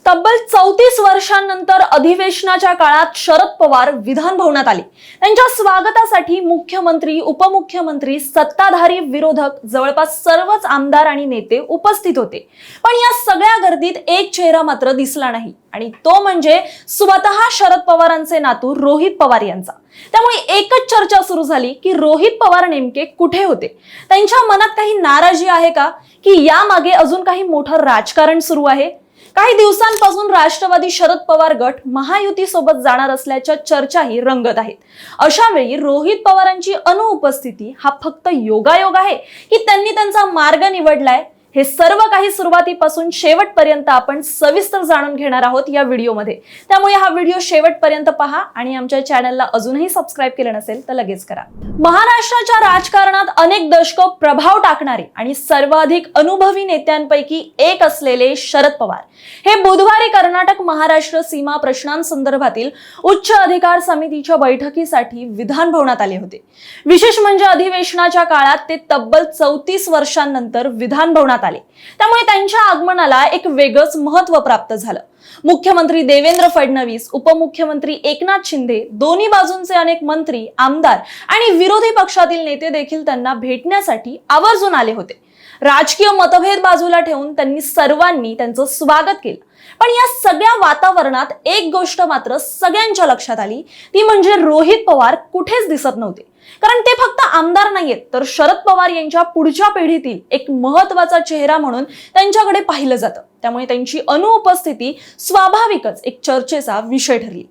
तब्बल 34 वर्षांनंतर अधिवेशनाच्या काळात शरद पवार विधान भवनात आले। त्यांच्या स्वागतासाठी मुख्यमंत्री, उपमुख्यमंत्री, सत्ताधारी, विरोधक जवळपास सर्वच आमदार आणि नेते उपस्थित होते। पण या सगळ्या गर्दीत एक चेहरा मात्र दिसला नाही आणि तो म्हणजे स्वतः शरद पवारांचे नातू रोहित पवार यांचा। त्यामुळे एकच चर्चा सुरू झाली की रोहित पवार नेमके कुठे होते? त्यांच्या मनात काही नाराजी आहे का, की यामागे अजून काही मोठं राजकारण सुरू आहे? काही दिवसांपासून राष्ट्रवादी शरद पवार गट महायुती सोबत जाणार असल्याच्या चर्चाही रंगत आहेत। अशा वेळी रोहित पवारांची अनुपस्थिती हा फक्त योगायोग आहे की त्यांनी त्यांचा मार्ग निवडलाय? हे सर्व काही सुरुवातीपासून शेवटपर्यंत आपण सविस्तर जाणून घेणार आहोत या व्हिडिओमध्ये। त्यामुळे हा व्हिडिओ शेवटपर्यंत पहा आणि आमच्या चॅनलला अजूनही सबस्क्राइब केलं नसेल तर लगेच करा। महाराष्ट्राच्या राजकारणात अनेक दशकं प्रभाव टाकणारे आणि सर्वाधिक अनुभवी नेत्यांपैकी एक असलेले शरद पवार हे बुधवारी कर्नाटक महाराष्ट्र सीमा प्रश्नांसंदर्भातील उच्च अधिकार समितीच्या बैठकीसाठी विधान भवनात आले होते। विशेष म्हणजे अधिवेशनाच्या काळात ते तब्बल 34 वर्षांनंतर विधान भवनात आले। त्यामुळे त्यांच्या आगमनाला एक वेगळंच महत्त्व प्राप्त झालं। मुख्यमंत्री देवेंद्र फडणवीस, उपमुख्यमंत्री एकनाथ शिंदे, दोन्ही बाजूंचे अनेक मंत्री, आमदार आणि विरोधी पक्षातील नेते देखील त्यांना भेटण्यासाठी आवर्जून आले होते। राजकीय मतभेद बाजूला ठेवून त्यांनी सर्वांनी त्यांचं स्वागत केलं। पण या सगळ्या वातावरणात एक गोष्ट मात्र सगळ्यांच्या लक्षात आली, ती म्हणजे रोहित पवार कुठेच दिसत नव्हते। कारण ते फक्त आमदार नाहीयेत, तर शरद पवार यांच्या पुढच्या पिढीतील एक महत्त्वाचा चेहरा म्हणून त्यांच्याकडे पाहिलं जातं। त्यामुळे त्यांची अनुपस्थिती स्वाभाविकच एक चर्चेचा विषय ठरली।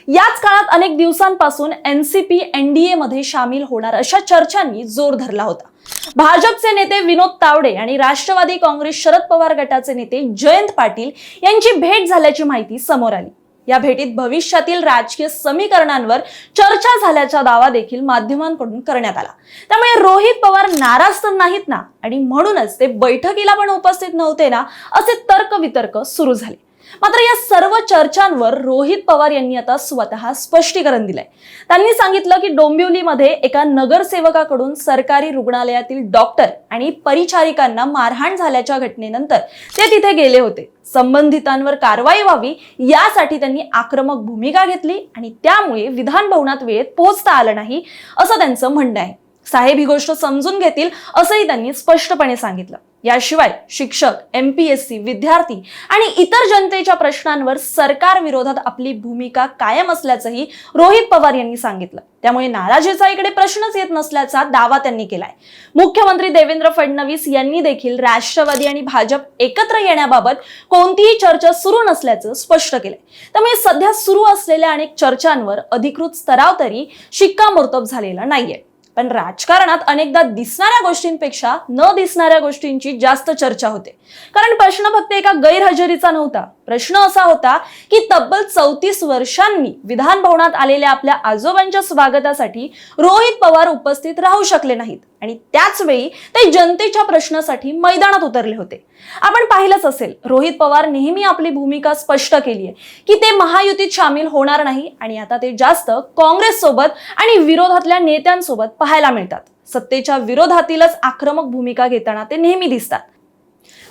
याच काळात अनेक दिवसांपासून एनसीपी एनडीए मध्ये सामील होणार अशा चर्चांनी जोर धरला होता। भाजपचे नेते विनोद तावडे आणि राष्ट्रवादी काँग्रेस शरद पवार गटाचे नेते जयंत पाटील यांची भेट झाल्याची माहिती समोर आली। या भेटीत भविष्यातील राजकीय समीकरणांवर चर्चा झाल्याचा दावा देखील माध्यमांकडून करण्यात आला। त्यामुळे रोहित पवार नाराज तर नाहीत ना, आणि म्हणूनच ते बैठकीला पण उपस्थित नव्हते ना, असे तर्कवितर्क सुरू झाले। मात्र या सर्व चर्चांवर रोहित पवार यांनी आता स्वतः स्पष्टीकरण दिलंय। त्यांनी सांगितलं की डोंबिवलीमध्ये एका नगरसेवकाकडून सरकारी रुग्णालयातील डॉक्टर आणि परिचारिकांना मारहाण झाल्याच्या घटनेनंतर ते तिथे गेले होते। संबंधितांवर कारवाई व्हावी यासाठी त्यांनी आक्रमक भूमिका घेतली आणि त्यामुळे विधान भवनात वेळेत पोहोचता आलं नाही, असं त्यांचं म्हणणं आहे। साहेब ही गोष्ट समजून घेतील असंही त्यांनी स्पष्टपणे सांगितलं। याशिवाय शिक्षक, एमपीएससी, विद्यार्थी आणि इतर जनतेच्या प्रश्नांवर सरकार विरोधात आपली भूमिका कायम असल्याचंही रोहित पवार यांनी सांगितलं। त्यामुळे नाराजीचा इकडे प्रश्नच येत नसल्याचा दावा त्यांनी केलाय। मुख्यमंत्री देवेंद्र फडणवीस यांनी देखील राष्ट्रवादी आणि भाजप एकत्र येण्याबाबत कोणतीही चर्चा सुरू नसल्याचं स्पष्ट केलंय। त्यामुळे सध्या सुरू असलेल्या अनेक चर्चांवर अधिकृत स्तरावर तरी शिक्कामोर्तब झालेला नाहीये। पण राजकारणात अनेकदा दिसणाऱ्या गोष्टींपेक्षा न दिसणाऱ्या गोष्टींची जास्त चर्चा होते। कारण प्रश्न फक्त एका गैरहजेरीचा नव्हता। प्रश्न असा होता की तब्बल 34 वर्षांनी विधान भवनात आलेल्या आपल्या आजोबांच्या स्वागतासाठी रोहित पवार उपस्थित राहू शकले नाहीत आणि त्याच वेळी ते जनतेच्या प्रश्नासाठी मैदानात उतरले होते। आपण पाहिलंच असेल, रोहित पवार नेहमी आपली भूमिका स्पष्ट केली आहे की ते महायुतीत सामील होणार नाही आणि आता ते जास्त काँग्रेस सोबत आणि विरोधातल्या नेत्यांसोबत पाहायला मिळतात। सत्तेच्या विरोधातीलच आक्रमक भूमिका घेताना ते नेहमी दिसतात।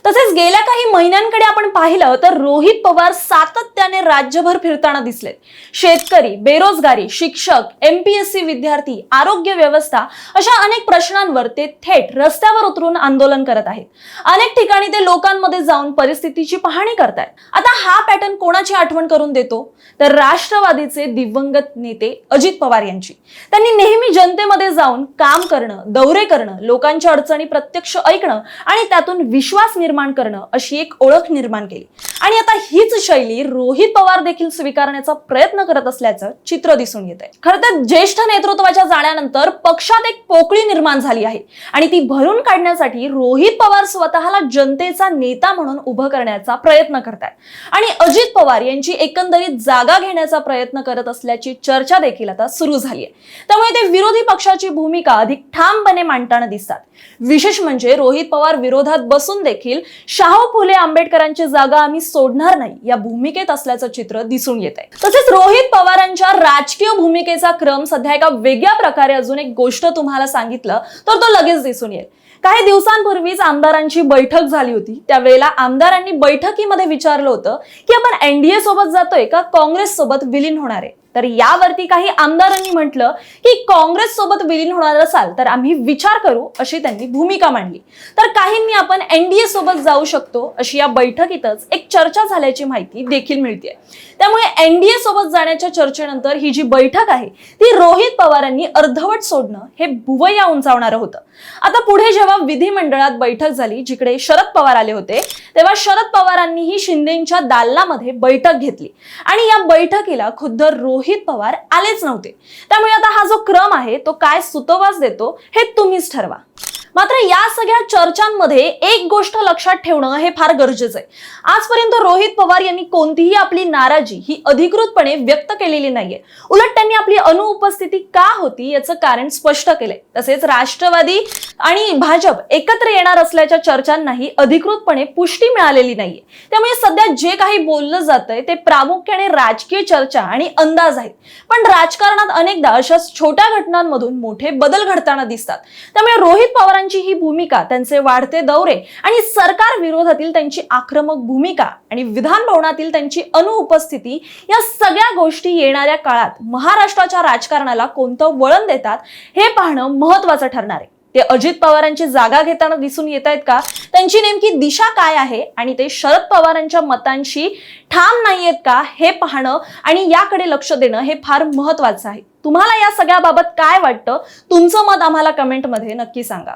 तसेच गेल्या काही महिन्यांकडे आपण पाहिलं तर रोहित पवार सातत्याने राज्यभर फिरताना दिसलेत। शेतकरी, बेरोजगारी, शिक्षक, एमपीएससी विद्यार्थी, आरोग्य व्यवस्था अशा अनेक प्रश्नांवर ते थेट रस्त्यावर उतरून आंदोलन करत आहेत। अनेक ठिकाणी ते लोकांमध्ये जाऊन परिस्थितीची पाहणी करतायत। आता हा पॅटर्न कोणाची आठवण करून देतो? तर राष्ट्रवादीचे दिवंगत नेते अजित पवार यांची। त्यांनी नेहमी जनतेमध्ये जाऊन काम करणं, दौरे करणं, लोकांच्या अडचणी प्रत्यक्ष ऐकणं आणि त्यातून विश्वास निर्माण करणं अशी एक ओळख निर्माण केली। आणि आता हीच शैली रोहित पवार देखील स्वीकारण्याचा प्रयत्न करत असल्याचं चित्र दिसून येतंय। खरं तर ज्येष्ठ नेतृत्वाच्या जाण्यानंतर पक्षात एक पोकळी निर्माण झाली आहे आणि ती भरून काढण्यासाठी रोहित पवार स्वतःला जनतेचा नेता म्हणून उभं करण्याचा प्रयत्न करतायत आणि अजित पवार यांची एकंदरीत जागा घेण्याचा प्रयत्न करत असल्याची चर्चा देखील आता सुरू झाली आहे। त्यामुळे ते विरोधी पक्षाची भूमिका अधिक ठामपणे मांडताना दिसतात। विशेष म्हणजे रोहित पवार विरोधात बसून देखील शाहू फुले आंबेडकरांची जागा आम्ही सोडणार नाही या भूमिकेत असल्याचं चित्र दिसून येत आहे। तसेच रोहित पवारांच्या राजकीय भूमिकेचा क्रम सध्या एका वेगळ्या प्रकारे अजून एक गोष्ट तुम्हाला सांगितलं तर तो लगेच दिसून येईल। काही दिवसांपूर्वीच आमदारांची बैठक झाली होती. त्यावेळेला आमदारांनी बैठकीमध्ये विचारलं होतं की आपण एनडीए सोबत जातोय का काँग्रेस सोबत विलीन होणार आहे. तर यावरती काही आमदारांनी म्हटलं की काँग्रेस सोबत विलीन होणार असाल तर आम्ही विचार करू, अशी त्यांनी भूमिका मांडली. तर काहींनी आपण एनडीए सोबत जाऊ शकतो अशी या बैठकीतच एक चर्चा झाल्याची माहिती देखील मिळते. त्यामुळे एनडीए सोबत जाण्याच्या चर्चेनंतर ही जी बैठक आहे ती रोहित पवारांनी अर्धवट सोडणं हे भुवया उंचावणारं होतं. आता पुढे जेव्हा विधिमंडळात बैठक झाली, जिकडे शरद पवार आले होते, तेव्हा शरद पवारांनीही शिंदेंच्या दालनामध्ये बैठक घेतली आणि या बैठकीला खुद्द रोहित पवार आलेच नव्हते. त्यामुळे आता हा जो क्रम आहे तो काय सुतोवाच देतो हे तुम्हीच ठरवा. मात्र या सगळ्या चर्चांमध्ये एक गोष्ट लक्षात ठेवणं हे फार गरजेचं आहे. आजपर्यंत रोहित पवार यांनी कोणतीही आपली नाराजी ही अधिकृतपणे व्यक्त केलेली नाहीये. उलट त्यांनी आपली अनुपस्थिती का होती याचं कारण स्पष्ट केलंय. तसेच राष्ट्रवादी आणि भाजप एकत्र येणार असल्याच्या चर्चांनाही अधिकृतपणे पुष्टी मिळालेली नाहीये. त्यामुळे सध्या जे काही बोललं जातंय ते प्रामुख्याने राजकीय चर्चा आणि अंदाज आहेत. पण राजकारणात अनेकदा अशा छोट्या घटनांमधून मोठे बदल घडताना दिसतात. त्यामुळे रोहित पवार ही भूमिका, त्यांचे वाढते दौरे आणि सरकार विरोधातील त्यांची आक्रमक भूमिका आणि विधान भवनातील त्यांची अनुपस्थिती या सगळ्या गोष्टी येणाऱ्या काळात महाराष्ट्राच्या राजकारणाला कोणतं वळण देतात हे पाहणं महत्त्वाचं ठरणार आहे. ते अजित पवारांची जागा घेताना दिसून येत आहेत का, त्यांची नेमकी दिशा काय आहे आणि ते शरद पवारांच्या मतांशी ठाम नाहीयेत का हे पाहणं आणि याकडे लक्ष देणं हे फार महत्त्वाचं आहे. तुम्हाला या सगळ्याबाबत काय वाटतं, तुमचं मत आम्हाला कमेंटमध्ये नक्की सांगा.